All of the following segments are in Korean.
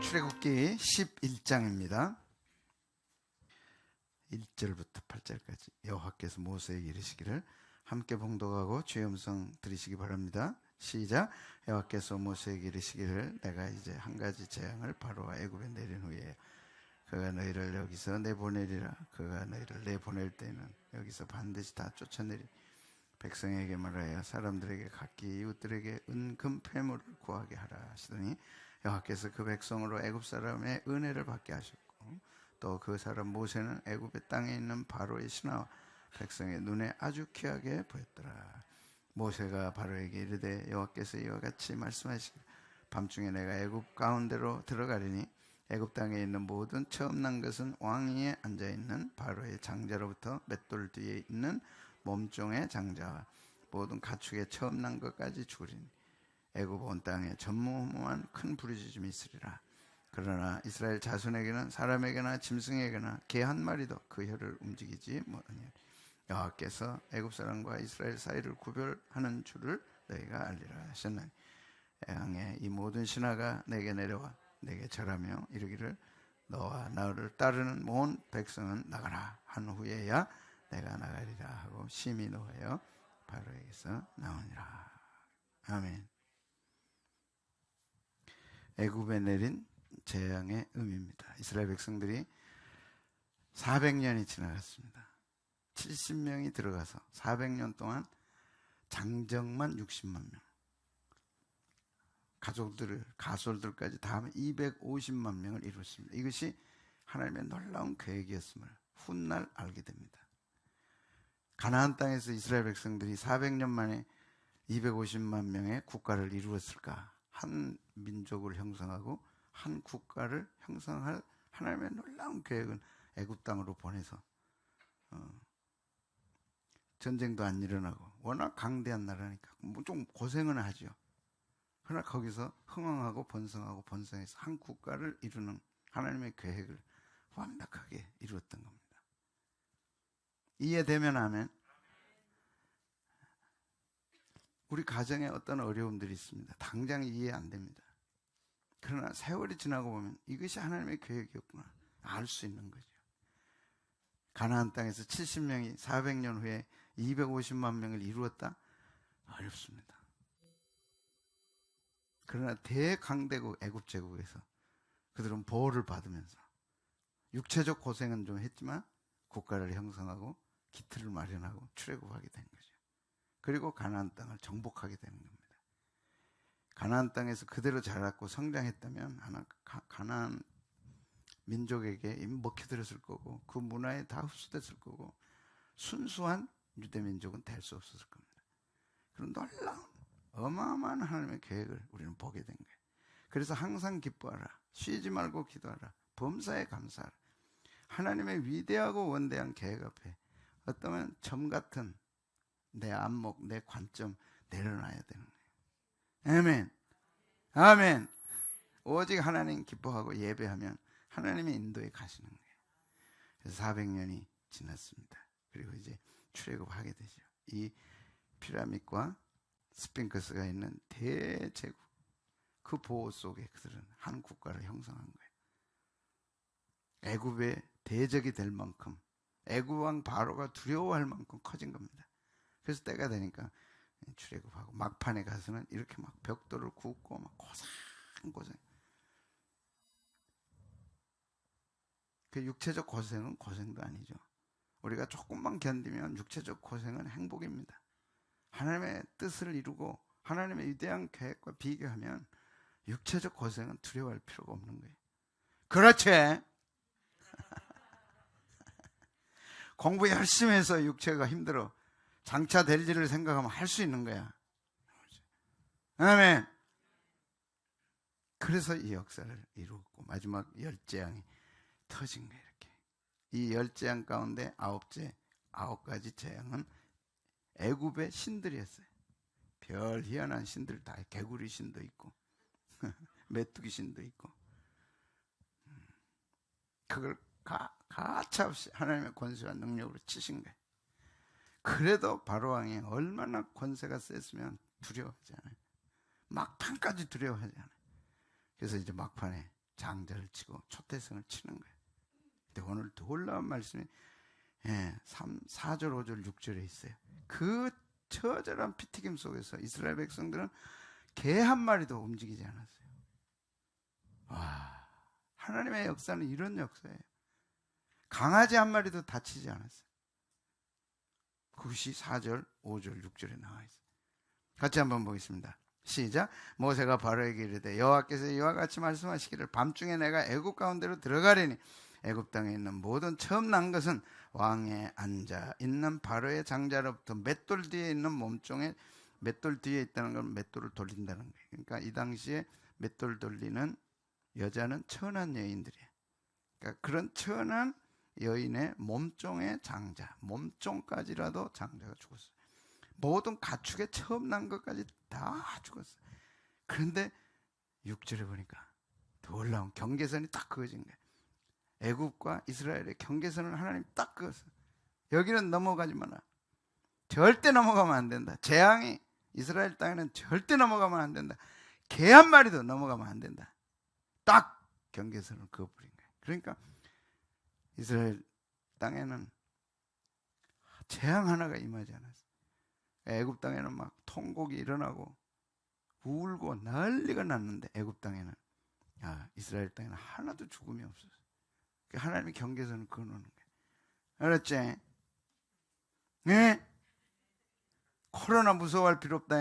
출애굽기 11장입니다. 1절부터 8절까지 여호와께서 모세에게 이르시기를 함께 봉독하고 주의 음성 들으시기 바랍니다. 시작. 여호와께서 모세에게 이르시기를 내가 이제 한 가지 재앙을 바로와 애굽에 내린 후에 그가 너희를 여기서 내보내리라. 그가 너희를 내보낼 때는 여기서 반드시 다 쫓아내리. 백성에게 말하여 사람들에게 각기 이웃들에게 은금 폐물을 구하게 하라 하시더니 여호와께서 그 백성으로 애굽 사람의 은혜를 받게 하셨고 또 그 사람 모세는 애굽의 땅에 있는 바로의 신하와 백성의 눈에 아주 귀하게 보였더라. 모세가 바로에게 이르되 여호와께서 이와 같이 말씀하시기를 밤중에 내가 애굽 가운데로 들어가리니 애굽 땅에 있는 모든 처음 난 것은 왕 위에 앉아있는 바로의 장자로부터 맷돌 뒤에 있는 몸종의 장자와 모든 가축의 처음 난 것까지 죽으리니 애굽 온 땅에 전무후무한 큰 부르짖음이 있으리라. 그러나 이스라엘 자손에게는 사람에게나 짐승에게나 개 한 마리도 그 혀를 움직이지 못하니 여호와께서 애굽 사람과 이스라엘 사이를 구별하는 줄을 너희가 알리라 하셨나니 애항에 이 모든 신하가 내게 내려와 내게 절하며 이르기를 너와 나를 따르는 온 백성은 나가라 한 후에야 내가 나가리라 하고 심히 노하여 바로에게서 나오니라. 아멘. 애굽에 내린 재앙의 의미입니다. 이스라엘 백성들이 400년이 지나갔습니다. 70명이 들어가서 400년 동안 장정만 60만 명, 가솔들까지 다 하면 250만 명을 이뤘습니다. 이것이 하나님의 놀라운 계획이었음을 훗날 알게 됩니다. 가나안 땅에서 이스라엘 백성들이 400년 만에 250만 명의 국가를 이루었을까? 한 민족을 형성하고 한 국가를 형성할 하나님의 놀라운 계획은 애굽 땅으로 보내서 전쟁도 안 일어나고 워낙 강대한 나라니까 좀 고생은 하죠. 그러나 거기서 흥왕하고 번성해서 한 국가를 이루는 하나님의 계획을 완벽하게 이루었던 겁니다. 이해되면 하면 우리 가정에 어떤 어려움들이 있습니다. 당장 이해 안 됩니다. 그러나 세월이 지나고 보면 이것이 하나님의 계획이었구나 알 수 있는 거죠. 가나안 땅에서 70명이 400년 후에 250만 명을 이루었다? 어렵습니다. 그러나 대강대국 애굽 제국에서 그들은 보호를 받으면서 육체적 고생은 좀 했지만 국가를 형성하고 기틀을 마련하고 출애굽하게 된 거죠. 그리고 가나안 땅을 정복하게 되는 겁니다. 가나안 땅에서 그대로 자랐고 성장했다면 아마 가나안 민족에게 먹혀들었을 거고 그 문화에 다 흡수됐을 거고 순수한 유대 민족은 될 수 없었을 겁니다. 그런 놀라운 어마어마한 하나님의 계획을 우리는 보게 된 거예요. 그래서 항상 기뻐하라, 쉬지 말고 기도하라, 범사에 감사하라. 하나님의 위대하고 원대한 계획 앞에 어떠면 점 같은 내 안목, 내 관점 내려놔야 되는 거예요. 아멘. 아멘. 오직 하나님 기뻐하고 예배하면 하나님의 인도에 가시는 거예요. 그래서 400년이 지났습니다. 그리고 이제 출애굽하게 되죠. 이 피라밋과 스핑크스가 있는 대제국 그 보호 속에 그들은 한 국가를 형성한 거예요. 애굽의 대적이 될 만큼 애굽 왕 바로가 두려워할 만큼 커진 겁니다. 그래서 때가 되니까 출애굽하고 막판에 가서는 이렇게 막 벽돌을 굽고 막 고생. 그 육체적 고생은 고생도 아니죠. 우리가 조금만 견디면 육체적 고생은 행복입니다. 하나님의 뜻을 이루고 하나님의 위대한 계획과 비교하면 육체적 고생은 두려워할 필요가 없는 거예요. 그렇지? 공부 열심히 해서 육체가 힘들어 장차 될 일을 생각하면 할 수 있는 거야. 아멘. 그래서 이 역사를 이루었고 마지막 열재앙이 터진 거예요. 이렇게 이 열재앙 가운데 아홉 가지 재앙은 애굽의 신들이었어요. 별 희한한 신들 다 개구리 신도 있고 메뚜기 신도 있고 그걸 가차없이 하나님의 권세와 능력으로 치신 거예요. 그래도 바로왕이 얼마나 권세가 셌으면 두려워하지 않아요. 막판까지 두려워하지 않아요. 그래서 이제 막판에 장자를 치고 초태성을 치는 거예요. 근데 오늘 놀라운 말씀이 4절, 5절, 6절에 있어요. 그 처절한 피튀김 속에서 이스라엘 백성들은 개 한 마리도 움직이지 않았어요. 와, 하나님의 역사는 이런 역사예요. 강아지 한 마리도 다치지 않았어요. 그것이 4절, 5절, 6절에 나와 있어요. 같이 한번 보겠습니다. 시작. 모세가 바로에게 이르되 여호와께서 이와 같이 말씀하시기를 밤중에 내가 애굽 가운데로 들어가리니 애굽 땅에 있는 모든 처음 난 것은 왕에 앉아 있는 바로의 장자로부터 맷돌 뒤에 있는 몸종에, 맷돌 뒤에 있다는 건 맷돌을 돌린다는 거예요. 그러니까 이 당시에 맷돌 돌리는 여자는 천한 여인들이에요. 그러니까 그런 천한 여인의 몸종의 장자, 몸종까지라도 장자가 죽었어요. 모든 가축에 처음 난 것까지 다 죽었어요. 그런데 6절에 보니까 놀라운 경계선이 딱 그어진 거예요. 애굽과 이스라엘의 경계선을 하나님 딱 그었어요. 여기는 넘어가지 마라. 절대 넘어가면 안 된다. 재앙이 이스라엘 땅에는 절대 넘어가면 안 된다. 개 한 마리도 넘어가면 안 된다. 딱 경계선을 그어버린 거예요. 그러니까 이스라엘 땅에는 재앙 하나가 임하지 않았어요. 애굽 땅에는 막 통곡이 일어나고 울고 난리가 났는데 애굽 땅에는, 이스라엘 땅에는 하나도 죽음이 없었어요. 하나님의 경계선을 그어놓는 거예요. 알았지? 네? 코로나 무서워할 필요 없다.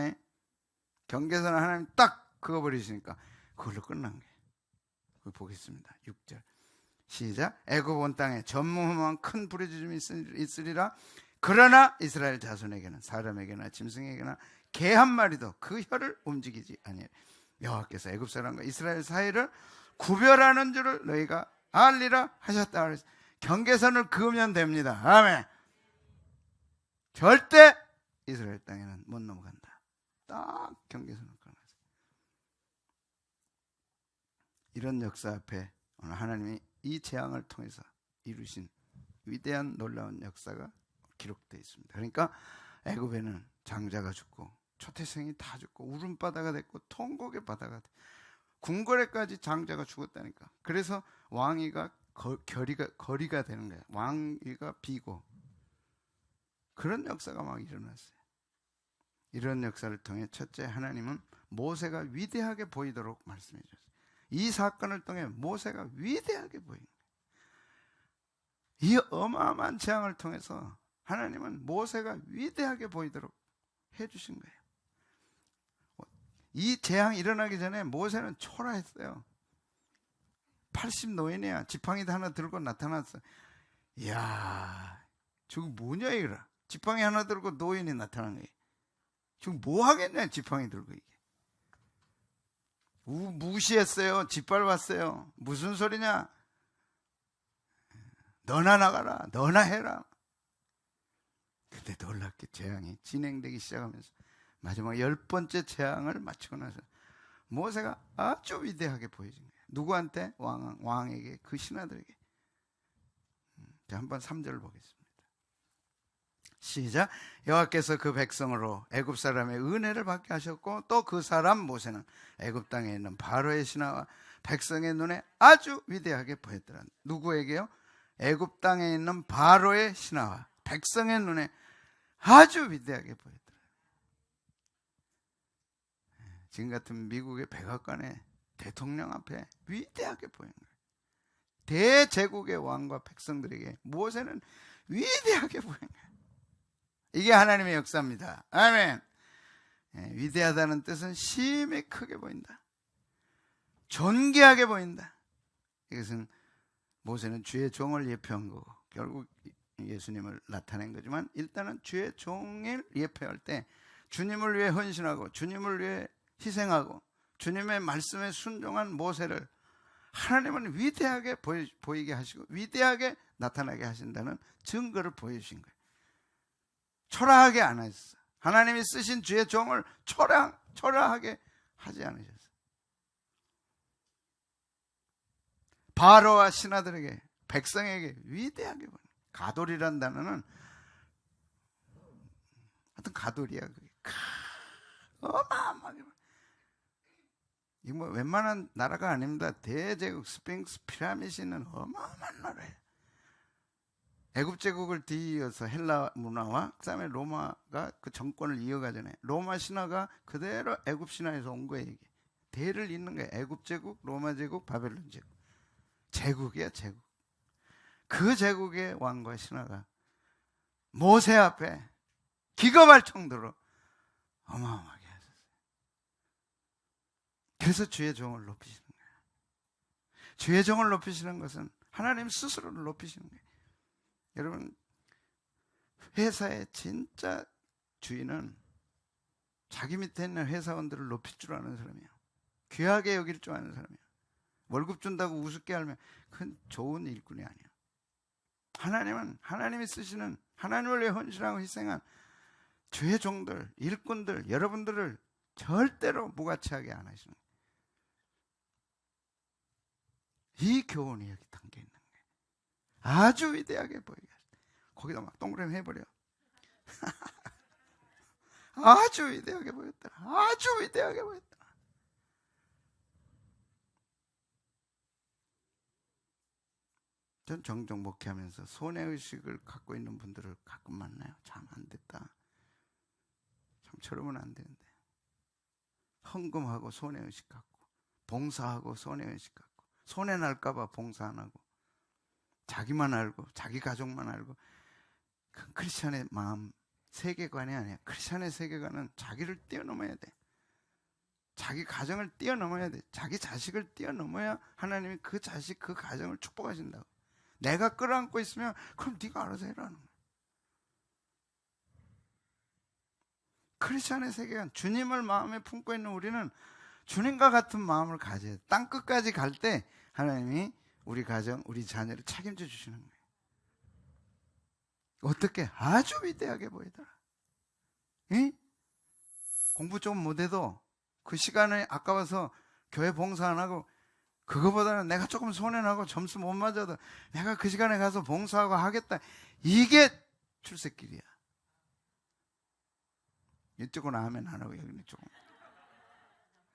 경계선을 하나님 딱 그어버리시니까 그걸로 끝난 거예요. 그걸 보겠습니다. 6절 시작. 애굽 온 땅에 전무후무한 큰 부르짖음이 있으리라. 그러나 이스라엘 자손에게는 사람에게나 짐승에게나 개 한 마리도 그 혀를 움직이지 아니하리. 여호와께서 애굽 사람과 이스라엘 사이를 구별하는 줄을 너희가 알리라 하셨다. 그래서 경계선을 그으면 됩니다. 아멘. 절대 이스라엘 땅에는 못 넘어간다. 딱 경계선을 그어놨어요. 이런 역사 앞에 오늘 하나님이 이 재앙을 통해서 이루신 위대한 놀라운 역사가 기록되어 있습니다. 그러니까 애굽에는 장자가 죽고 초태생이 다 죽고 울음바다가 됐고 통곡의 바다가 됐고 궁궐에까지 장자가 죽었다니까. 그래서 왕위가 거리가 되는 거야. 왕위가 비고 그런 역사가 막 일어났어요. 이런 역사를 통해 첫째, 하나님은 모세가 위대하게 보이도록 말씀해 주셨어요. 이 사건을 통해 모세가 위대하게 보인 거예요. 이 어마어마한 재앙을 통해서 하나님은 모세가 위대하게 보이도록 해주신 거예요. 이 재앙이 일어나기 전에 모세는 초라했어요. 80 노인이야. 지팡이 하나 들고 나타났어. 이야, 저거 뭐냐 이거라. 지팡이 하나 들고 노인이 나타난 거예요. 지금 뭐 하겠냐 지팡이 들고 이게. 무시했어요. 짓밟았어요. 무슨 소리냐. 너나 나가라. 너나 해라. 근데 놀랍게 재앙이 진행되기 시작하면서 마지막 10번째 재앙을 마치고 나서 모세가 아주 위대하게 보여진 거예요. 누구한테? 왕에게, 그 신하들에게. 자, 한번 3절 보겠습니다. 시작. 여호와께서 그 백성으로 애굽 사람의 은혜를 받게 하셨고 또 그 사람 모세는 애굽 땅에 있는 바로의 신하와 백성의 눈에 아주 위대하게 보였더라. 누구에게요? 애굽 땅에 있는 바로의 신하와 백성의 눈에 아주 위대하게 보였더라. 지금 같은 미국의 백악관에 대통령 앞에 위대하게 보인 거예요. 대제국의 왕과 백성들에게 모세는 위대하게 보인 거예요. 이게 하나님의 역사입니다. 아멘. 위대하다는 뜻은 심히 크게 보인다. 존귀하게 보인다. 이것은 모세는 주의 종을 예표한 거고 결국 예수님을 나타낸 거지만 일단은 주의 종을 예표할 때 주님을 위해 헌신하고 주님을 위해 희생하고 주님의 말씀에 순종한 모세를 하나님은 위대하게 보이게 하시고 위대하게 나타나게 하신다는 증거를 보여주신 거예요. 초라하게 안 하셨어요. 하나님이 쓰신 주의 종을 초라하게 하지 않으셨어요. 바로와 신하들에게 백성에게 위대하게 보여요. 가돌이란 단어는 하여튼 가돌이야. 그게 어마어마하게 이 뭐 웬만한 나라가 아닙니다. 대제국 스핑크스 피라미드 있는 어마어마한 나라예요. 애굽 제국을 뒤이어서 헬라 문화와 그다음에 로마가 그 정권을 이어가잖아요. 로마 신화가 그대로 애굽 신화에서 온 거예요. 이게 대를 잇는 거예요. 애굽 제국, 로마 제국, 바벨론 제국. 제국이야, 제국. 그 제국의 왕과 신하가 모세 앞에 기겁할 정도로 어마어마하게 하셨어요. 그래서 주의 종을 높이시는 거예요. 주의 종을 높이시는 것은 하나님 스스로를 높이시는 거예요. 여러분, 회사의 진짜 주인은 자기 밑에 있는 회사원들을 높일 줄 아는 사람이에요. 귀하게 여길 줄 아는 사람이에요. 월급 준다고 우습게 하면 그건 좋은 일꾼이 아니에요. 하나님은 하나님이 쓰시는, 하나님을 위해 헌신하고 희생한 주의 종들, 일꾼들, 여러분들을 절대로 무가치하게 안 하시는 거예요. 이 교훈이 여기 담겨 있는 거예요. 아주 위대하게 보이게 하시다. 거기다 막 동그라미 해버려. 아주 위대하게 보였다. 아주 위대하게 보였다. 전 종종 목회하면서 손해의식을 갖고 있는 분들을 가끔 만나요. 참 안 됐다. 참 저러면 안 되는데. 헌금하고 손해의식 갖고, 봉사하고 손해의식 갖고, 손해 날까봐 봉사 안 하고, 자기만 알고, 자기 가족만 알고. 그 크리스찬의 마음, 세계관이 아니야. 크리스찬의 세계관은 자기를 뛰어넘어야 돼. 자기 가정을 뛰어넘어야 돼. 자기 자식을 뛰어넘어야 하나님이 그 자식, 그 가정을 축복하신다고. 내가 끌어안고 있으면 그럼 네가 알아서 해라는 거야. 크리스찬의 세계관, 주님을 마음에 품고 있는 우리는 주님과 같은 마음을 가져야 돼. 땅 끝까지 갈 때 하나님이 우리 가정, 우리 자녀를 책임져 주시는 거예요. 어떻게? 아주 위대하게 보이더라. 응? 공부 좀 못해도 그 시간에 아까워서 교회 봉사 안 하고, 그거보다는 내가 조금 손해나고 점수 못 맞아도 내가 그 시간에 가서 봉사하고 하겠다. 이게 출세길이야. 이쪽은 아멘 안 하고 여기는 조금.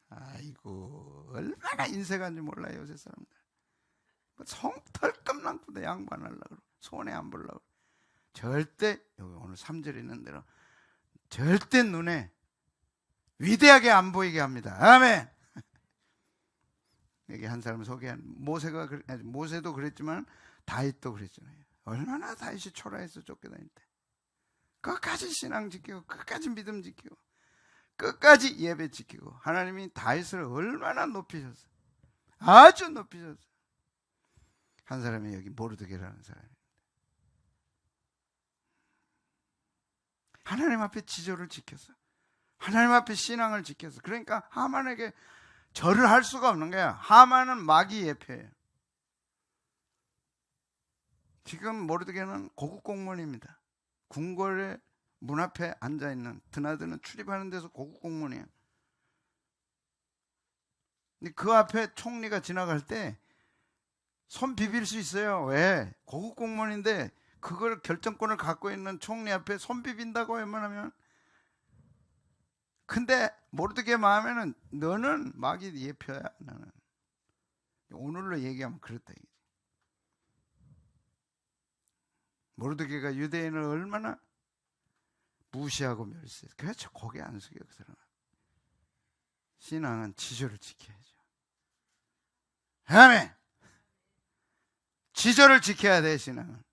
아이고, 얼마나 인색한지 몰라요, 요새 사람들. 성털끔 남고도 양반하려고 손해 안 보려고. 절대, 여기 오늘 3절에 있는 대로 절대 눈에 위대하게 안 보이게 합니다. 아멘. 여기 한 사람 소개한 모세도 그랬지만 다윗도 그랬잖아요. 얼마나 다윗이 초라해서 쫓겨다닐 때 끝까지 신앙 지키고, 끝까지 믿음 지키고, 끝까지 예배 지키고, 하나님이 다윗을 얼마나 높이셨어요. 아주 높이셨어요. 한 사람이 여기 모르드게라는 사람입니다. 하나님 앞에 지조를 지켰어. 하나님 앞에 신앙을 지켰어. 그러니까 하만에게 절을 할 수가 없는 거야. 하만은 마귀 예표예요. 지금 모르드게는 고급 공무원입니다. 궁궐의 문 앞에 앉아있는, 드나드는 출입하는 데서 고급 공무원이에요. 근데 그 앞에 총리가 지나갈 때 손 비빌 수 있어요. 왜? 고급 공무원인데 그걸 결정권을 갖고 있는 총리 앞에 손 비빈다고 웬만하면. 근데 모르드게 마음에는 너는 마귀 예표야. 나는 오늘로 얘기하면 그렇다 이거지. 모르드게가 유대인을 얼마나 무시하고 멸시했어. 그래서 고개 안 숙여 그 사람은. 신앙은 지조를 지켜야죠. 아멘. 지조를 지켜야 돼. 신앙은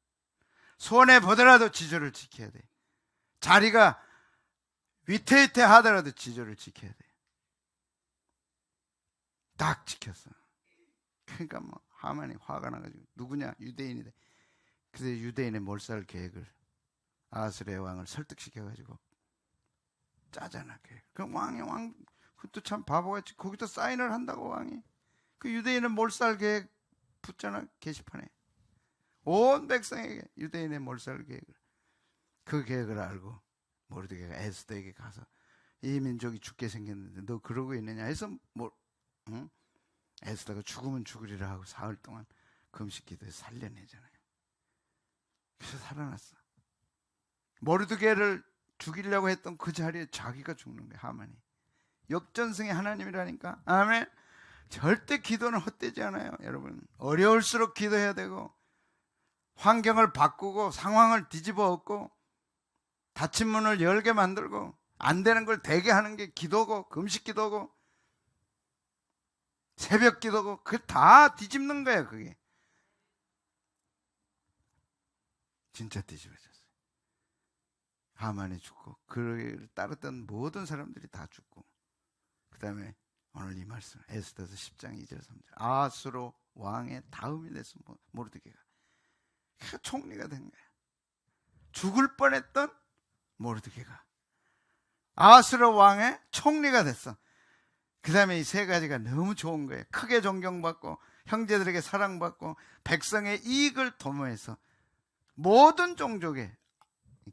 손해 보더라도 지조를 지켜야 돼. 자리가 위태위태하더라도 지조를 지켜야 돼. 딱 지켰어. 그러니까 뭐 하만이 화가 나가지고, 누구냐? 유대인이다. 그래서 유대인의 몰살 계획을, 아하스레 왕을 설득시켜가지고 짜잖아. 그럼 왕 그것도 참 바보같이 거기다 사인을 한다고. 왕이 그 유대인의 몰살 계획 붙잖아, 게시판에. 온 백성에게 유대인의 몰살 계획을. 그 계획을 알고 모르드게가 에스더에게 가서 이 민족이 죽게 생겼는데 너 그러고 있느냐 해서 에스더가 죽으면 죽으리라 하고 사흘 동안 금식 기도해서 살려내잖아요. 그래서 살아났어. 모르드게를 죽이려고 했던 그 자리에 자기가 죽는 거야, 하만이. 역전승의 하나님이라니까. 아멘. 절대 기도는 헛되지 않아요, 여러분. 어려울수록 기도해야 되고, 환경을 바꾸고 상황을 뒤집어 엎고 닫힌 문을 열게 만들고 안 되는 걸 되게 하는 게 기도고, 금식 기도고, 새벽 기도고, 그게 다 뒤집는 거예요. 그게 진짜 뒤집어졌어요. 하만이 죽고 그를 따르던 모든 사람들이 다 죽고, 그 다음에 오늘 이 말씀 에스더서 10장 2절 3절, 아수로 왕의 다음이 돼서 모르드게가 총리가 된 거야. 죽을 뻔했던 모르드게가 아수로 왕의 총리가 됐어. 그 다음에 이 세 가지가 너무 좋은 거예요. 크게 존경받고 형제들에게 사랑받고 백성의 이익을 도모해서 모든 종족의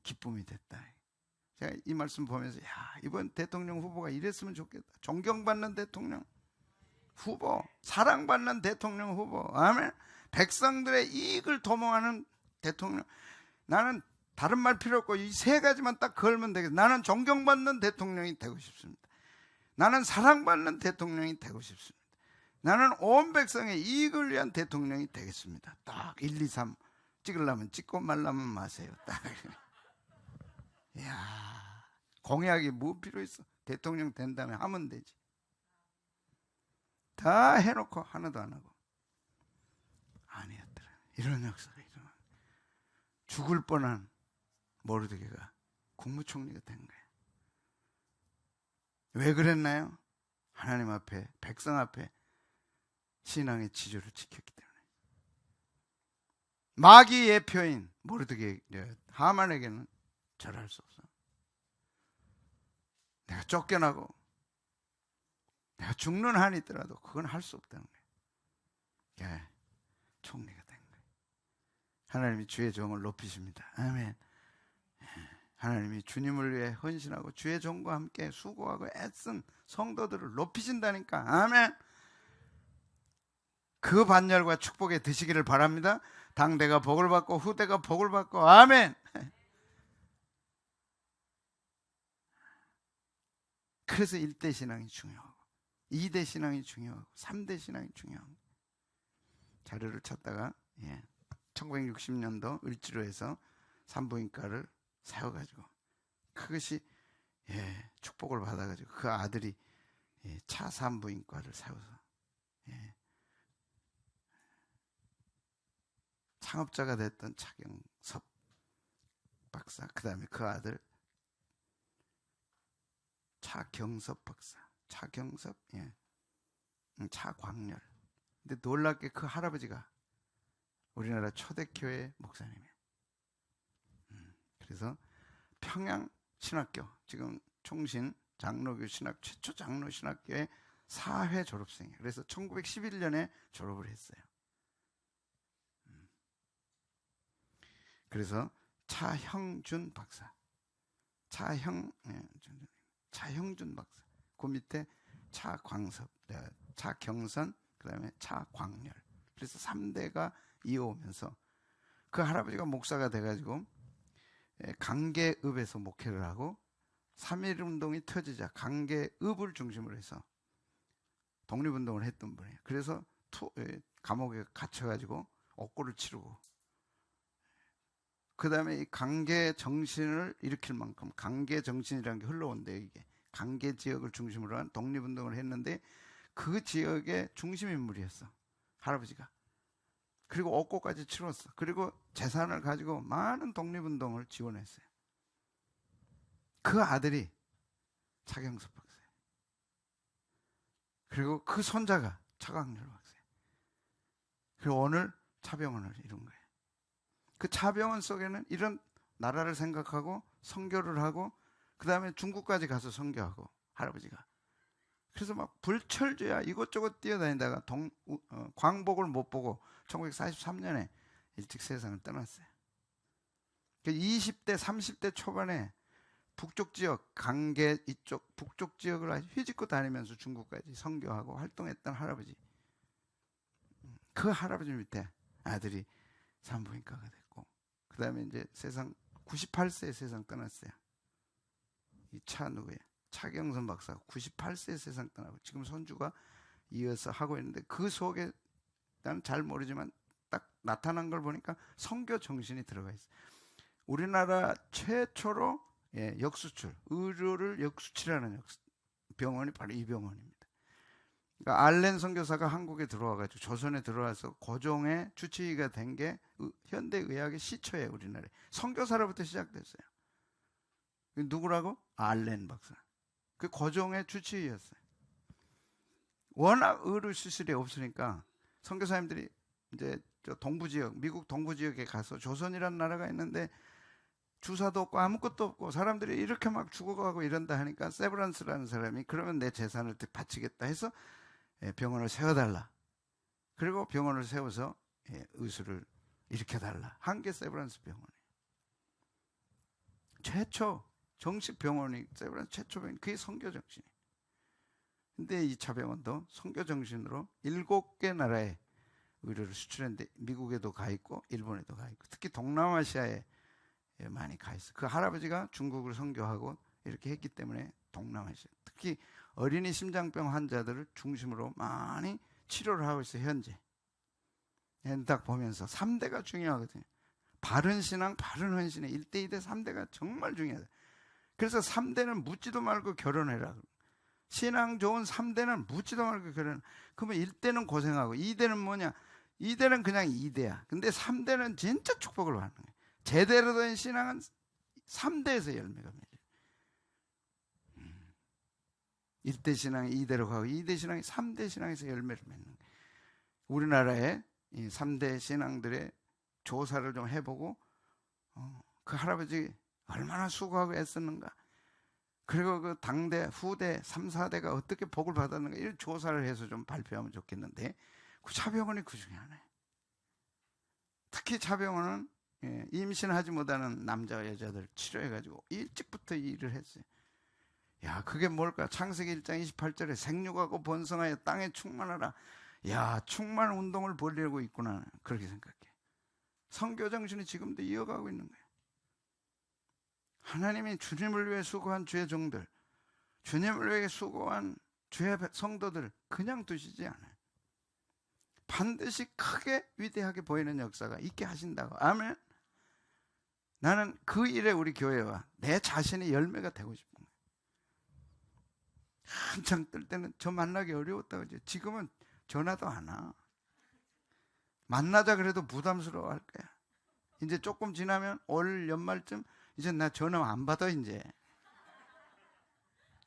기쁨이 됐다. 제가 이 말씀 보면서 이번 대통령 후보가 이랬으면 좋겠다. 존경받는 대통령 후보, 사랑받는 대통령 후보, 아멘. 백성들의 이익을 도모하는 대통령. 나는 다른 말 필요 없고 이 세 가지만 딱 걸면 되겠다. 나는 존경받는 대통령이 되고 싶습니다. 나는 사랑받는 대통령이 되고 싶습니다. 나는 온 백성의 이익을 위한 대통령이 되겠습니다. 딱 1, 2, 3 찍으려면 찍고 말라면 마세요. 딱. 이야, 공약이 뭐 필요 있어? 대통령 된 다음에 하면 되지. 다 해놓고 하나도 안 하고. 아니었더라. 이런 역사가 일어나. 죽을 뻔한 모르드게가 국무총리가 된 거예요. 왜 그랬나요? 하나님 앞에, 백성 앞에 신앙의 지조를 지켰기 때문에. 마귀 예표인 모르드게, 하만에게는 절할 수 없어. 내가 쫓겨나고 내가 죽는 한이 있더라도 그건 할 수 없다는 거예요. 예, 총리가 된 거예요. 하나님이 주의 종을 높이십니다. 아멘. 하나님이 주님을 위해 헌신하고 주의 종과 함께 수고하고 애쓴 성도들을 높이신다니까. 아멘. 그 반열과 축복에 드시기를 바랍니다. 당대가 복을 받고 후대가 복을 받고. 아멘. 그래서 1대 신앙이 중요하고 2대 신앙이 중요하고 3대 신앙이 중요하고. 자료를 찾다가 1960년도 을지로에서 산부인과를 세워가지고 그것이 축복을 받아가지고 그 아들이 차 산부인과를 세워서 창업자가 됐던 차경섭 박사, 그 다음에 그 아들 차경섭 박사, 차경섭, 차광렬. 근데 놀랍게 그 할아버지가 우리나라 초대교회 목사님이에요. 그래서 평양 신학교, 지금 총신 장로교 신학 최초 장로 신학교의 4회 졸업생이에요. 그래서 1911년에 졸업을 했어요. 그래서 차형준 박사, 차형준 박사, 그 밑에 차광섭, 차경선, 그 다음에 차광렬. 그래서 3대가 이어오면서 그 할아버지가 목사가 돼가지고 강계읍에서 목회를 하고 3.1운동이 터지자 강계읍을 중심으로 해서 독립운동을 했던 분이에요. 그래서 감옥에 갇혀가지고 옥고를 치르고, 그 다음에 이 강계 정신을 일으킬 만큼 강계 정신이라는 게 흘러온대요. 이게 강계 지역을 중심으로 한 독립운동을 했는데 그 지역의 중심인물이었어, 할아버지가. 그리고 옥고까지 치렀어. 그리고 재산을 가지고 많은 독립운동을 지원했어요. 그 아들이 차경섭 박사예요. 그리고 그 손자가 차광렬 박사예요. 그리고 오늘 차병원을 이룬 거예요. 그 차병원 속에는 이런 나라를 생각하고 선교를 하고, 그 다음에 중국까지 가서 선교하고, 할아버지가. 그래서 막 불철주야 이곳저곳 뛰어다니다가 광복을 못 보고 1943년에 일찍 세상을 떠났어요. 20대 30대 초반에 북쪽 지역, 강계 이쪽 북쪽 지역을 아주 휘짓고 다니면서 중국까지 선교하고 활동했던 할아버지. 그 할아버지 밑에 아들이 산부인과가 됐고, 그 다음에 이제 세상 98세에 세상 떠났어요. 이 차 누구예요? 차경선 박사가 98세에 세상 떠나고 지금 손주가 이어서 하고 있는데 그 속에 나는 잘 모르지만 딱 나타난 걸 보니까 선교 정신이 들어가 있어요. 우리나라 최초로 역수출, 의료를 역수출하는 병원이 바로 이 병원입니다. 그러니까 알렌 선교사가 한국에 들어와가지고 조선에 들어와서 고종의 주치의가 된 게 현대의학의 시초예요. 우리나라에 선교사로부터 시작됐어요. 누구라고? 알렌 박사. 그 고종의 주치의였어요. 워낙 의료 시설이 없으니까 선교사님들이 이제 저 동부지역, 미국 동부지역에 가서 조선이라는 나라가 있는데 주사도 없고 아무것도 없고 사람들이 이렇게 막 죽어가고 이런다 하니까 세브란스라는 사람이 그러면 내 재산을 바치겠다 해서 병원을 세워달라. 그리고 병원을 세워서 의술을 일으켜달라. 한 게 세브란스 병원이에요. 최초 정식 병원이 세브란스 최초 병원. 그게 선교 정신이에요. 근데 이 차병원도 선교 정신으로 7개 나라에 의료를 수출했는데 미국에도 가 있고 일본에도 가 있고 특히 동남아시아에 많이 가 있어요. 그 할아버지가 중국을 선교하고 이렇게 했기 때문에 동남아시아 특히 어린이 심장병 환자들을 중심으로 많이 치료를 하고 있어요. 현재 딱 보면서 3대가 중요하거든요. 바른 신앙, 바른 헌신의 1대, 2대, 3대가 정말 중요하다. 그래서 3대는 묻지도 말고 결혼해라. 신앙 좋은 3대는 묻지도 말고 결혼. 그러면 1대는 고생하고 2대는 뭐냐? 2대는 그냥 2대야. 근데 3대는 진짜 축복을 받는 거예요. 제대로 된 신앙은 3대에서 열매가 맺어요. 1대 신앙이 2대로 가고 2대 신앙이 3대 신앙에서 열매를 맺는 거예요. 우리나라의 이 3대 신앙들의 조사를 좀 해보고 그 할아버지 얼마나 수고하고 애썼는가, 그리고 그 당대, 후대, 3, 4대가 어떻게 복을 받았는가 이런 조사를 해서 좀 발표하면 좋겠는데 그 차병원이 그 중에 하나예요. 특히 차병원은 임신하지 못하는 남자와 여자들 치료해가지고 일찍부터 일을 했어요. 야, 그게 뭘까? 창세기 1장 28절에 생육하고 번성하여 땅에 충만하라. 야, 충만 운동을 벌이고 있구나. 그렇게 생각해. 선교 정신이 지금도 이어가고 있는 거예요. 하나님이 주님을 위해 수고한 주의 종들, 주님을 위해 수고한 주의 성도들 그냥 두시지 않아요. 반드시 크게 위대하게 보이는 역사가 있게 하신다고. 아멘. 나는 그 일에 우리 교회와 내 자신이 열매가 되고 싶은 거예요. 한창 뜰 때는 저 만나기 어려웠다고 하죠. 지금은 전화도 안 와. 만나자 그래도 부담스러워 할 거야. 이제 조금 지나면 올 연말쯤 이제 나 전화 안 받아. 이제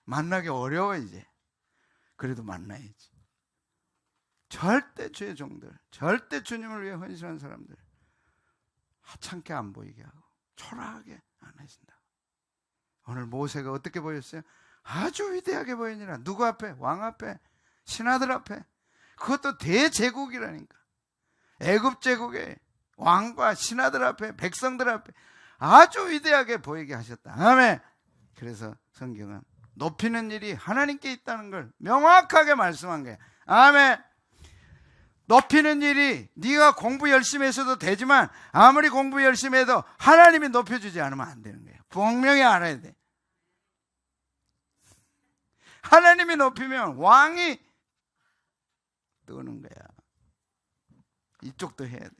만나기 어려워. 이제 그래도 만나야지. 절대 주의 종들, 절대 주님을 위해 헌신한 사람들 하찮게 안 보이게 하고 초라하게 안 하신다. 오늘 모세가 어떻게 보였어요? 아주 위대하게 보이니라. 누구 앞에? 왕 앞에, 신하들 앞에. 그것도 대제국이라니까. 애굽 제국의 왕과 신하들 앞에, 백성들 앞에 아주 위대하게 보이게 하셨다. 아멘. 그래서 성경은 높이는 일이 하나님께 있다는 걸 명확하게 말씀한 거예요. 아멘. 높이는 일이 네가 공부 열심히 해서도 되지만 아무리 공부 열심히 해도 하나님이 높여주지 않으면 안 되는 거예요. 분명히 알아야 돼. 하나님이 높이면 왕이 뜨는 거야. 이쪽도 해야 돼.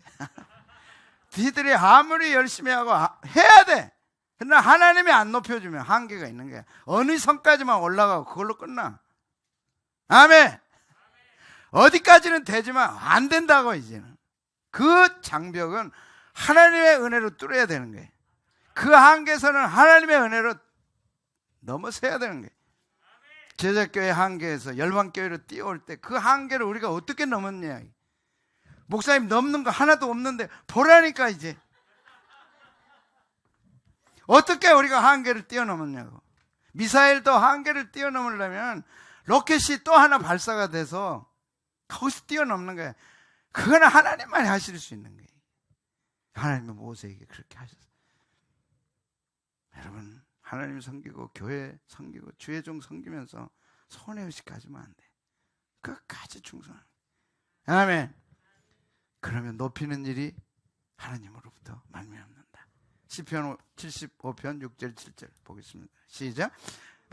니들이 아무리 열심히 하고 해야 돼. 그러나 하나님이 안 높여주면 한계가 있는 거야. 어느 선까지만 올라가고 그걸로 끝나. 아멘. 어디까지는 되지만 안 된다고. 이제는 그 장벽은 하나님의 은혜로 뚫어야 되는 거예요. 그 한계선은 하나님의 은혜로 넘어서야 되는 거예요. 제자교회 한계에서 열방교회로 뛰어올 때 그 한계를 우리가 어떻게 넘었냐. 목사님 넘는 거 하나도 없는데 보라니까. 이제 어떻게 우리가 한계를 뛰어넘었냐고. 미사일도 한계를 뛰어넘으려면 로켓이 또 하나 발사가 돼서 거기서 뛰어넘는 거예요. 그거는 하나님만이 하실 수 있는 거예요. 하나님이 모세에게 그렇게 하셨어요. 여러분, 하나님 섬기고 교회 섬기고 주의 종 섬기면서 손해의식 가지면 안 돼. 끝까지 충성하는 거예요. 아멘. 그러면 높이는 일이 하나님으로부터 말미암는다. 시편 75편 6절 7절 보겠습니다. 시작.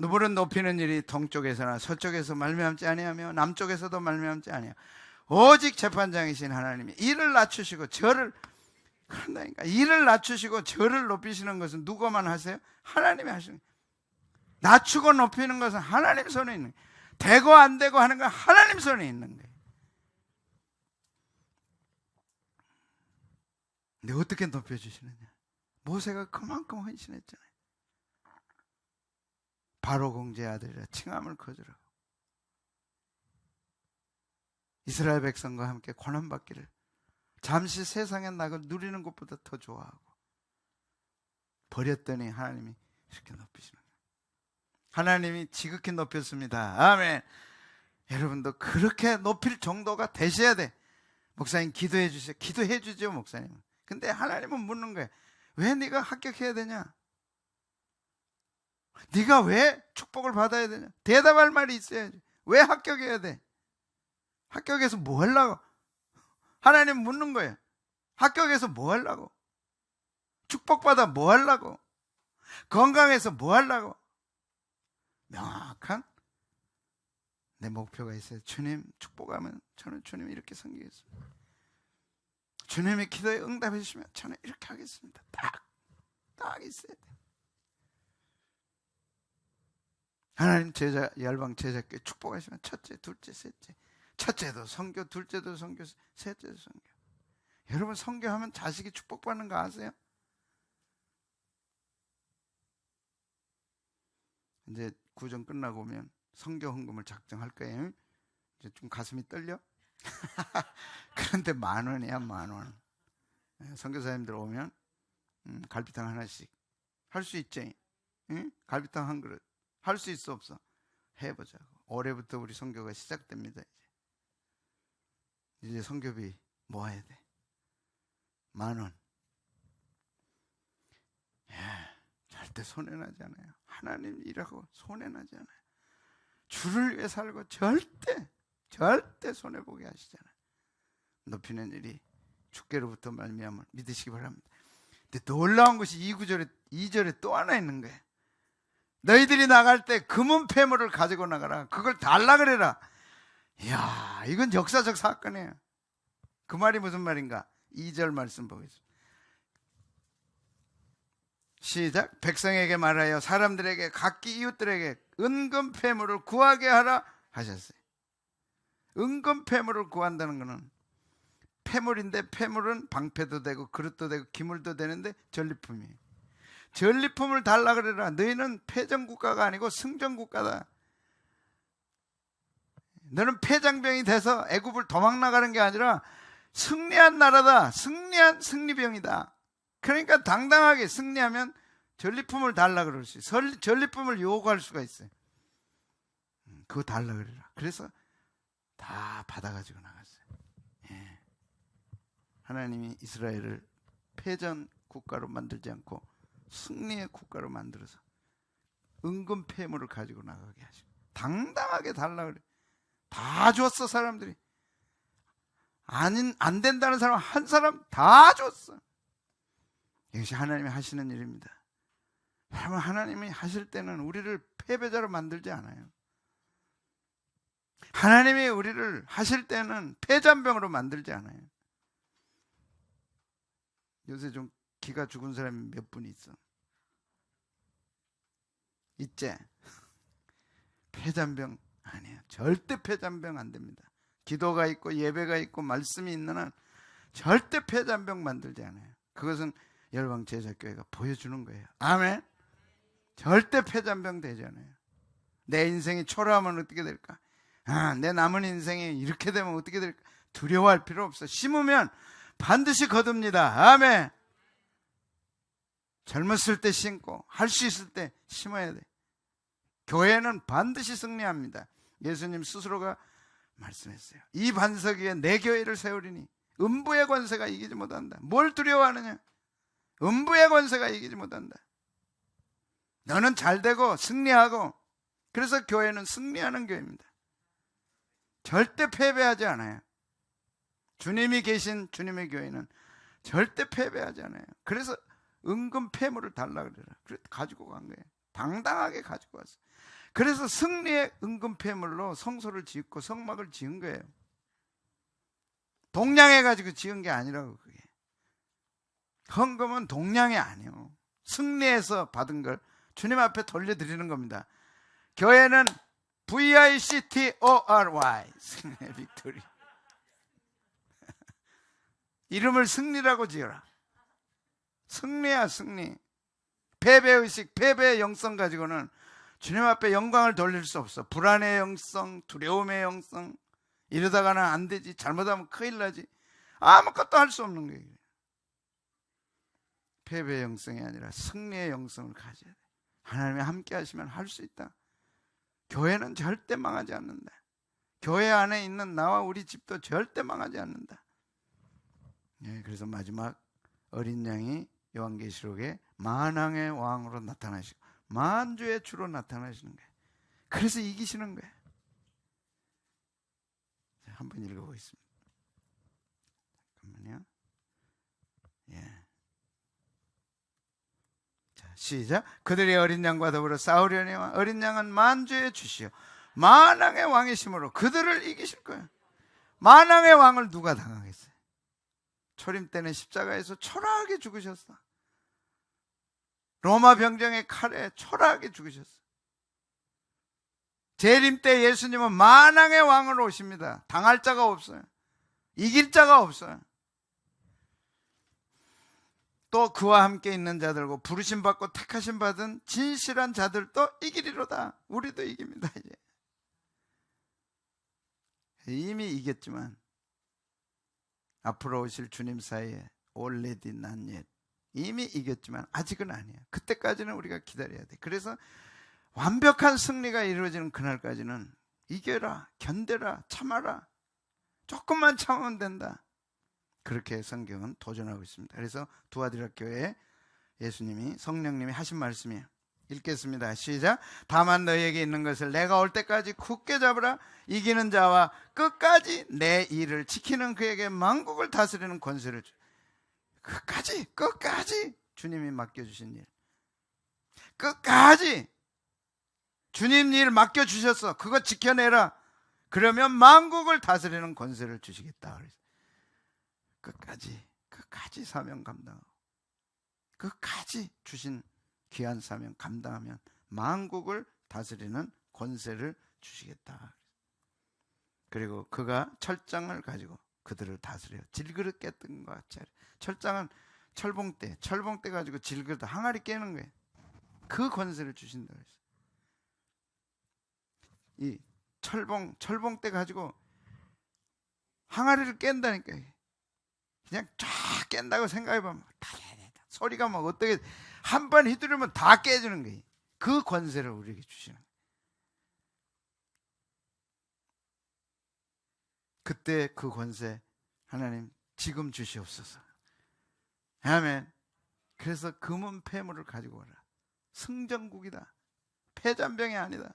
누구를 높이는 일이 동쪽에서나 서쪽에서 말미암지 아니하며 남쪽에서도 말미암지 아니하며 오직 재판장이신 하나님이 이를 낮추시고 저를, 그런다니까, 이를 낮추시고 저를 높이시는 것은 누가만 하세요? 하나님이 하시는 거예요. 낮추고 높이는 것은 하나님 손에 있는 거예요. 되고 안 되고 하는 건 하나님 손에 있는 거예요. 근데 어떻게 높여주시느냐? 모세가 그만큼 헌신했잖아요. 바로 공제의 아들이라 칭함을 거절하고 이스라엘 백성과 함께 고난받기를 잠시 세상의 낙을 누리는 것보다 더 좋아하고 버렸더니 하나님이 이렇게 높이시는 거예요. 하나님이 지극히 높였습니다. 아멘. 여러분도 그렇게 높일 정도가 되셔야 돼. 목사님 기도해 주세요. 기도해 주죠, 목사님. 근데 하나님은 묻는 거예요. 왜 네가 합격해야 되냐? 네가 왜 축복을 받아야 되냐? 대답할 말이 있어야지. 왜 합격해야 돼? 합격해서 뭐 하려고? 하나님 묻는 거예요. 합격해서 뭐 하려고? 축복받아 뭐 하려고? 건강해서 뭐 하려고? 명확한 내 목표가 있어요. 주님 축복하면 저는 주님 이렇게 섬기겠습니다. 주님의 기도에 응답해 주시면 저는 이렇게 하겠습니다. 딱 있어야 돼요. 하나님 제자, 열방 제자께 축복하시면 첫째, 둘째, 셋째. 첫째도 선교, 둘째도 선교, 셋째도 선교. 여러분 선교하면 자식이 축복받는 거 아세요? 이제 구정 끝나고 오면 선교 헌금을 작정할 거예요. 이제 좀 가슴이 떨려? 그런데 10,000원이야, 10,000원. 선교사님들 오면 갈비탕 하나씩 할 수 있지? 응? 갈비탕 한 그릇 할 수 있어 없어? 해보자고. 올해부터 우리 선교가 시작됩니다. 이제 선교비 모아야 돼. 10,000원. 절대 손해나지 않아요. 하나님 일하고 손해나지 않아요. 주를 위해 살고 절대 손해보게 하시잖아요. 높이는 일이 주께로부터 말미암을 믿으시기 바랍니다. 근데 놀라운 것이 2절에 또 하나 있는 거예요. 너희들이 나갈 때 금은 폐물을 가지고 나가라. 그걸 달라 그래라. 이야, 이건 역사적 사건이에요. 그 말이 무슨 말인가? 2절 말씀 보겠습니다. 시작. 백성에게 말하여 사람들에게 각기 이웃들에게 은금 폐물을 구하게 하라 하셨어요. 은금 폐물을 구한다는 것은 폐물인데, 폐물은 방패도 되고 그릇도 되고 기물도 되는데 전리품이에요. 전리품을 달라 그래라. 너희는 패전국가가 아니고 승전국가다. 너는 패장병이 돼서 애굽을 도망 나가는 게 아니라 승리한 나라다. 승리한 승리병이다. 그러니까 당당하게 승리하면 전리품을 달라 그럴 수 있어요. 전리품을 요구할 수가 있어요. 그거 달라 그래라. 그래서 다 받아가지고 나갔어요. 예. 하나님이 이스라엘을 패전 국가로 만들지 않고 승리의 국가로 만들어서 은금 폐물을 가지고 나가게 하시고 당당하게 달라 그래. 다 줬어. 사람들이 안 된다는 사람 한 사람 다 줬어. 이것이 하나님이 하시는 일입니다. 여러분, 하나님이 하실 때는 우리를 패배자로 만들지 않아요. 하나님이 우리를 하실 때는 패잔병으로 만들지 않아요. 요새 좀 기가 죽은 사람이 몇 분 있어. 있지? 패잔병 아니에요. 절대 패잔병 안 됩니다. 기도가 있고 예배가 있고 말씀이 있는 한 절대 패잔병 만들지 않아요. 그것은 열방 제자교회가 보여주는 거예요. 아멘. 절대 패잔병 되지 않아요. 내 인생이 초라하면 어떻게 될까? 내 남은 인생이 이렇게 되면 어떻게 될까? 두려워할 필요 없어. 심으면 반드시 거둡니다. 아멘. 젊었을 때 심고 할 수 있을 때 심어야 돼. 교회는 반드시 승리합니다. 예수님 스스로가 말씀했어요. 이 반석 위에 내 교회를 세우리니 음부의 권세가 이기지 못한다. 뭘 두려워하느냐? 음부의 권세가 이기지 못한다. 너는 잘되고 승리하고, 그래서 교회는 승리하는 교회입니다. 절대 패배하지 않아요. 주님이 계신 주님의 교회는 절대 패배하지 않아요. 그래서 은금 폐물을 달라 그래라. 그래 가지고 간 거예요. 당당하게 가지고 왔어요. 그래서 승리의 은금폐물로 성소를 짓고 성막을 지은 거예요. 동냥해 가지고 지은 게 아니라고. 그게 헌금은 동냥이 아니에요. 승리해서 받은 걸 주님 앞에 돌려드리는 겁니다. 교회는 VICTORY, 승리의 빅토리. 이름을 승리라고 지어라. 승리야, 승리. 패배의식, 패배의 영성 가지고는 주님 앞에 영광을 돌릴 수 없어. 불안의 영성, 두려움의 영성, 이러다가는 안 되지, 잘못하면 큰일 나지, 아무것도 할 수 없는 거예요. 패배의 영성이 아니라 승리의 영성을 가져야 돼. 하나님이 함께 하시면 할 수 있다. 교회는 절대 망하지 않는다. 교회 안에 있는 나와 우리 집도 절대 망하지 않는다. 그래서 마지막 어린 양이 요한계시록에 만왕의 왕으로 나타나시고 만주의 주로 나타나시는 거예요. 그래서 이기시는 거예요. 한번 읽어보겠습니다. 잠깐만요. 자, 시작. 그들이 어린 양과 더불어 싸우려니와 어린 양은 만주의 주시요 만왕의 왕이심으로 그들을 이기실 거예요. 만왕의 왕을 누가 당하겠어요? 초림 때는 십자가에서 초라하게 죽으셨어. 로마 병정의 칼에 초라하게 죽으셨어. 재림 때 예수님은 만왕의 왕으로 오십니다. 당할 자가 없어요. 이길 자가 없어요. 또 그와 함께 있는 자들고 부르심 받고 택하심 받은 진실한 자들도 이기리로다. 우리도 이깁니다. 이제 이미 이겼지만 앞으로 오실 주님 사이에 already not yet, 이미 이겼지만 아직은 아니야. 그때까지는 우리가 기다려야 돼. 그래서 완벽한 승리가 이루어지는 그날까지는 이겨라, 견뎌라, 참아라. 조금만 참으면 된다. 그렇게 성경은 도전하고 있습니다. 그래서 두아디라 교회에 예수님이, 성령님이 하신 말씀이에요. 읽겠습니다. 시작. 다만 너희에게 있는 것을 내가 올 때까지 굳게 잡으라. 이기는 자와 끝까지 내 일을 지키는 그에게 만국을 다스리는 권세를 주. 끝까지 주님이 맡겨주신 일, 끝까지 주님 일 맡겨주셨어. 그거 지켜내라. 그러면 만국을 다스리는 권세를 주시겠다. 끝까지 사명 감당하고 끝까지 주신 귀한 사명 감당하면 만국을 다스리는 권세를 주시겠다. 그리고 그가 철장을 가지고 그들을 다스려요. 질그릇 깼던 것 같이. 철장은 철봉대 가지고 질그릇 항아리 깨는 거예요. 그 권세를 주신다고 했어요. 이 철봉대 가지고 항아리를 깬다니까. 그냥 쫙 깬다고 생각해보면 소리가 막 어떻게 한 번 휘두르면 다 깨지는 거예요. 그 권세를 우리에게 주시는 거예요. 그때 그 권세 하나님 지금 주시옵소서. 아멘. 그래서 금은 폐물을 가지고 오라. 승전국이다. 패잔병이 아니다.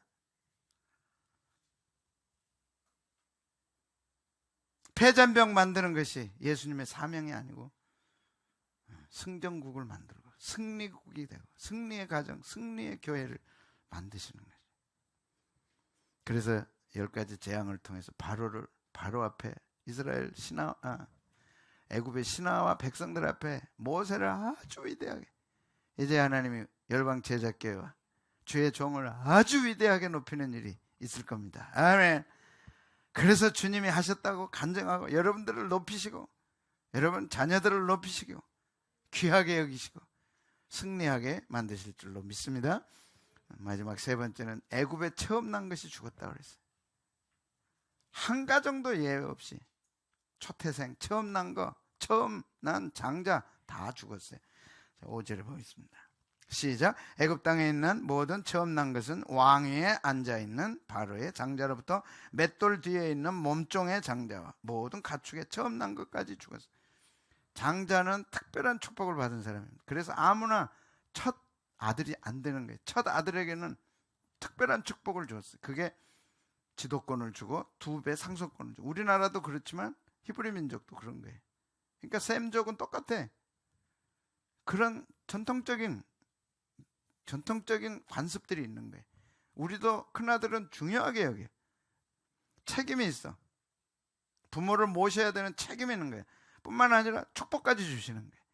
패잔병 만드는 것이 예수님의 사명이 아니고 승전국을 만들고 승리국이 되고 승리의 가정, 승리의 교회를 만드시는 거죠. 그래서 10가지 재앙을 통해서 바로 앞에 이스라엘 애굽의 신하와 백성들 앞에 모세를 아주 위대하게, 이제 하나님이 열방 제자교회와 주의 종을 아주 위대하게 높이는 일이 있을 겁니다. 아멘. 그래서 주님이 하셨다고 간증하고 여러분들을 높이시고 여러분 자녀들을 높이시고 귀하게 여기시고 승리하게 만드실 줄로 믿습니다. 마지막 세 번째는 애굽에 처음 난 것이 죽었다고 그랬어요. 한 가정도 예외 없이 초태생 처음 난 장자 다 죽었어요. 5절에 보겠습니다. 시작. 애굽 땅에 있는 모든 처음 난 것은 왕위에 앉아있는 바로의 장자로부터 맷돌 뒤에 있는 몸종의 장자와 모든 가축의 처음 난 것까지 죽었어요. 장자는 특별한 축복을 받은 사람입니다. 그래서 아무나 첫 아들이 안 되는 거예요. 첫 아들에게는 특별한 축복을 주었어요. 그게 지도권을 주고 2배 상속권을 주고, 우리나라도 그렇지만 히브리 민족도 그런 거예요. 그러니까 셈족은 똑같아. 그런 전통적인 전통적인 관습들이 있는 거예요. 우리도 큰아들은 중요하게 여겨요. 책임이 있어. 부모를 모셔야 되는 책임이 있는 거예요. 뿐만 아니라 축복까지 주시는 거예요.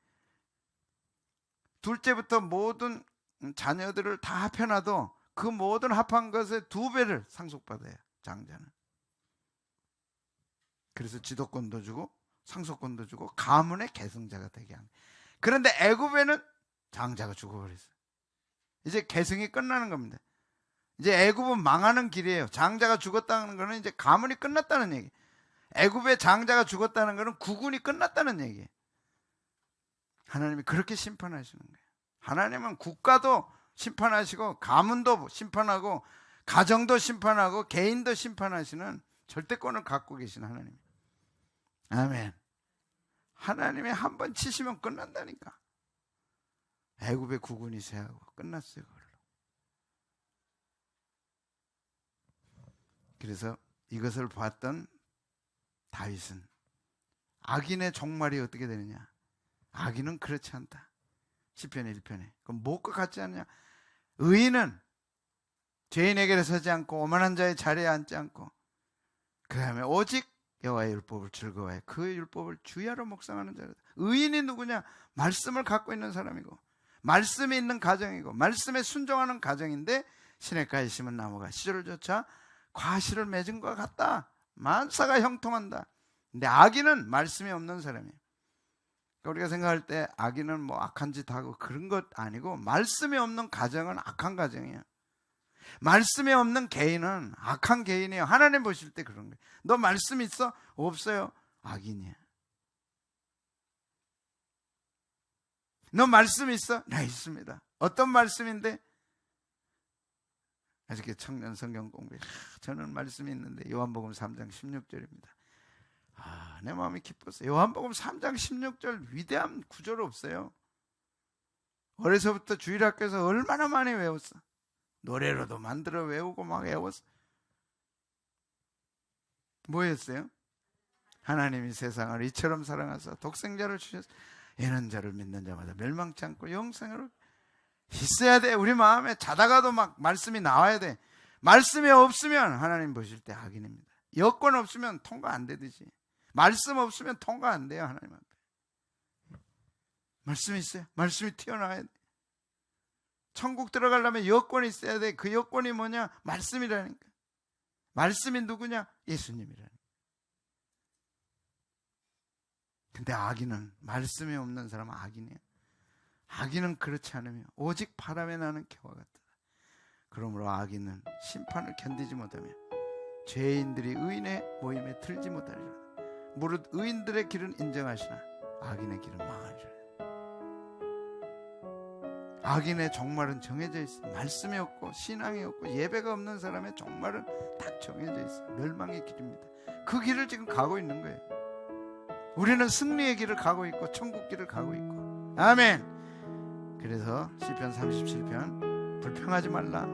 둘째부터 모든 자녀들을 다 합해놔도 그 모든 합한 것의 2배를 상속받아요, 장자는. 그래서 지도권도 주고 상속권도 주고 가문의 계승자가 되게 합니다. 그런데 애굽에는 장자가 죽어버렸어요. 이제 계승이 끝나는 겁니다. 이제 애굽은 망하는 길이에요. 장자가 죽었다는 것은 이제 가문이 끝났다는 얘기. 애굽의 장자가 죽었다는 것은 국군이 끝났다는 얘기예요. 하나님이 그렇게 심판하시는 거예요. 하나님은 국가도 심판하시고 가문도 심판하고 가정도 심판하고 개인도 심판하시는 절대권을 갖고 계신 하나님. 아멘. 하나님이 한 번 치시면 끝난다니까. 애굽의 국군이 세하고 끝났어요. 그걸로. 그래서 이것을 봤던 다윗은 악인의 종말이 어떻게 되느냐? 악인은 그렇지 않다. 시편 1편에. 그럼 무엇과 같지 않느냐? 의인은 죄인에게 서지 않고 오만한 자의 자리에 앉지 않고 그 다음에 오직 여호와의 율법을 즐거워해 그 율법을 주야로 묵상하는 자다. 의인이 누구냐? 말씀을 갖고 있는 사람이고 말씀이 있는 가정이고 말씀에 순종하는 가정인데 시냇가에 심은 나무가 시절을 쫓아 과실을 맺은 것 같다. 만사가 형통한다. 근데 악인은 말씀이 없는 사람이에요. 우리가 생각할 때 악인은 뭐 악한 짓 하고 그런 것 아니고 말씀이 없는 가정은 악한 가정이에요. 말씀이 없는 개인은 악한 개인이에요. 하나님 보실 때 그런 거예요. 너 말씀 있어? 없어요. 악인이야. 너 말씀 있어? 네, 있습니다. 어떤 말씀인데? 이렇게 청년 성경 공부해. 저는 말씀이 있는데 요한복음 3장 16절입니다. 내 마음이 기뻤어요. 요한복음 3장 16절 위대한 구절 없어요. 어려서부터 주일학교에서 얼마나 많이 외웠어. 노래로도 만들어 외우고 막 외웠어. 뭐였어요? 하나님이 세상을 이처럼 사랑하사 독생자를 주셔서 이는 저를 믿는 자마다 멸망치 않고 영생을 있어야 돼. 우리 마음에 자다가도 막 말씀이 나와야 돼. 말씀이 없으면 하나님 보실 때 악인입니다. 여건 없으면 통과 안 되듯이 말씀 없으면 통과 안 돼요. 하나님 앞에 말씀이 있어요. 말씀이 튀어나와야 돼. 천국 들어가려면 여건이 있어야 돼. 그 여건이 뭐냐? 말씀이라니까. 말씀이 누구냐? 예수님이라니까. 근데 악인은 말씀이 없는 사람은 악인이에요. 악인은 그렇지 않으며 오직 바람에 나는 겨와 같다. 그러므로 악인은 심판을 견디지 못하며 죄인들이 의인의 모임에 들지 못하리라. 무릇 의인들의 길은 인정하시나 악인의 길은 망하리라. 악인의 종말은 정해져 있어. 말씀이 없고 신앙이 없고 예배가 없는 사람의 종말은 딱 정해져 있어. 멸망의 길입니다. 그 길을 지금 가고 있는 거예요. 우리는 승리의 길을 가고 있고 천국 길을 가고 있고. 아멘. 그래서 시편 37편 불평하지 말라.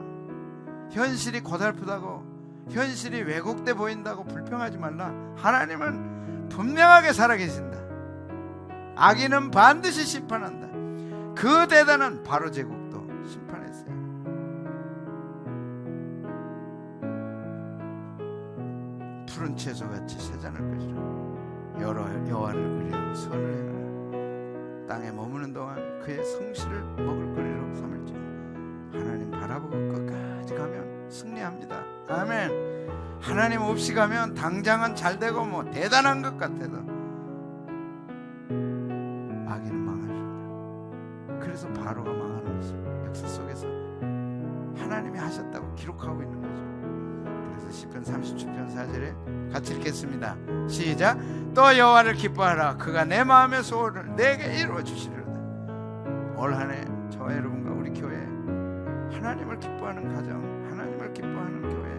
현실이 고달프다고 현실이 왜곡돼 보인다고 불평하지 말라. 하나님은 분명하게 살아계신다. 악인은 반드시 심판한다. 그 대단한 바로 제국도 심판했어요. 푸른 채소같이 새자날 것이라. 여호와를 그리하고 선을 행하라. 땅에 머무는 동안 그의 성실을 먹을 거리로 삼을지. 하나님 바라보고 끝까지 가면 승리합니다. 아멘. 하나님 없이 가면 당장은 잘 되고 뭐 대단한 것 같아도 악인은 망하십니다. 그래서 바로가 망하는 것입니다. 역사 속에서 하나님이 하셨다고 기록하고 있는 거죠. 그래서 시편 37편 4절에 같이 읽겠습니다. 시작. 또 여호와를 기뻐하라. 그가 내 마음의 소원을 내게 이루어 주시리로다. 올 한 해 저와 여러분과 우리 교회 하나님을 기뻐하는 가정, 하나님을 기뻐하는 교회,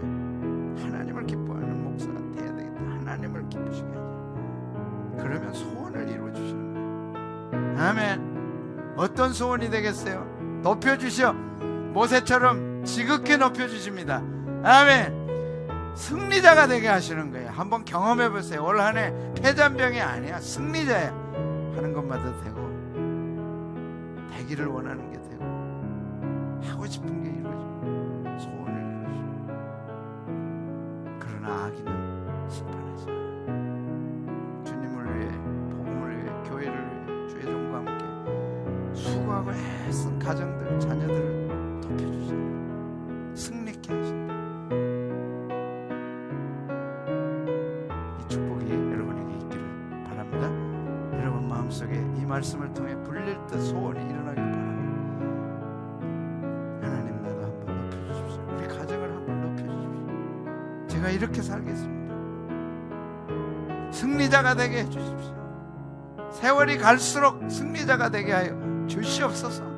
하나님을 기뻐하는 목사가 돼야 되겠다. 하나님을 기쁘시게 하자. 그러면 소원을 이루어 주시는 거예요. 아멘. 어떤 소원이 되겠어요? 높여주시오. 모세처럼 지극히 높여주십니다. 아멘. 승리자가 되게 하시는 거예요. 한번 경험해 보세요. 올 한 해 패잔병이 아니야. 승리자야. 하는 것마다 되고 되기를 원하는 게 되고 하고 하고 싶은 게 이루어지고 소원을 이루어지고, 그러나 악인은 심판하지 않아요. 주님을 위해, 복음을 위해, 교회를 위해, 주의 종과 함께 수고하고 애쓴 가정들, 자녀들을 덮여주신다. 승리케 하신다. 이 축복이 여러분에게 있기를 바랍니다. 여러분 마음속에 이 말씀을 통해 불릴 듯 소원이 일어나길 바랍니다. 하나님, 나도 한번 높여주십시오. 우리 가정을 한번 높여주십시오. 제가 이렇게 살겠습니다. 승리자가 되게 해주십시오. 세월이 갈수록 승리자가 되게 하여 주시옵소서.